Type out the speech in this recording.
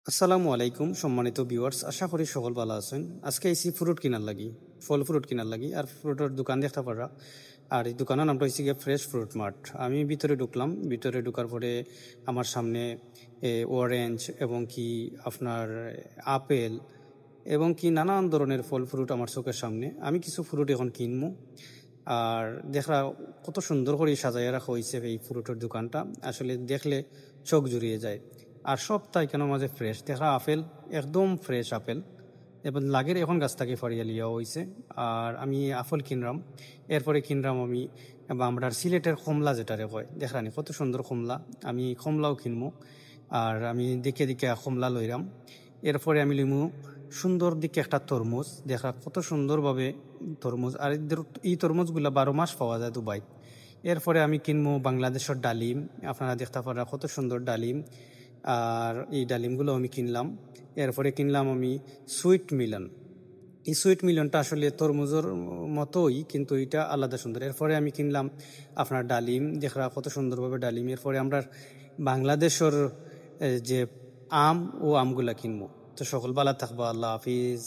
আসসালামু আলাইকুম সম্মানিত ভিউয়ার্স, আশা করি সকল ভালো আছেন। আজকে আইসি ফ্রুট কিনার লাগি, ফল ফ্রুট কিনার লাগি। আর ফ্রুটের দোকান দেখতে পারা, আর এই দোকানের নামটা হচ্ছে গিয়ে ফ্রেশ ফ্রুট মার্ট। আমি ভিতরে ঢুকলাম, ভিতরে ঢোকার পরে আমার সামনে অরেঞ্জ এবং কি আপনার আপেল এবং কি নানান ধরনের ফল ফ্রুট আমার চোখের সামনে। আমি কিছু ফ্রুট এখন কিনবো। আর দেখা কত সুন্দর করে সাজাইয়া রাখা হয়েছে এই ফ্রুটের দোকানটা, আসলে দেখলে চোখ জুড়িয়ে যায়। আর সব তাই কেন মাঝে ফ্রেশ দেখা আপেল, একদম ফ্রেশ আপেল এবং লাগের এখন গাছ থেকে ফাড়িয়া লিয়া হয়েছে। আর আমি আপেল কিনলাম, এরপরে কিনলাম আমি আমরা সিলেটের কমলা যেটারে কয়, দেখলানি কত সুন্দর কমলা, আমি কমলাও কিনবো। আর আমি দেখে দেখে কমলা লইলাম। এরপরে আমি লিমু সুন্দর দিকে একটা তরমুজ, দেখা কত সুন্দরভাবে তরমুজ। আর এই তরমুজগুলা 12 মাস পাওয়া যায় দুবাই। এরপরে আমি কিনবো বাংলাদেশের ডালিম, আপনারা দেখতে পারা কত সুন্দর ডালিম। আর এই ডালিমগুলো আমি কিনলাম। এরপরে কিনলাম আমি সুইট মিলন। এই সুইট মিলনটা আসলে তরমুজের মতোই, কিন্তু এটা আলাদা সুন্দর। এরপরে আমি কিনলাম আপনার ডালিম, দেখা কত সুন্দরভাবে ডালিম। এরপরে আমরা বাংলাদেশের যে আম ও আমগুলা কিনবো। তো সকল ভালো থাকবো, আল্লাহ হাফিজ।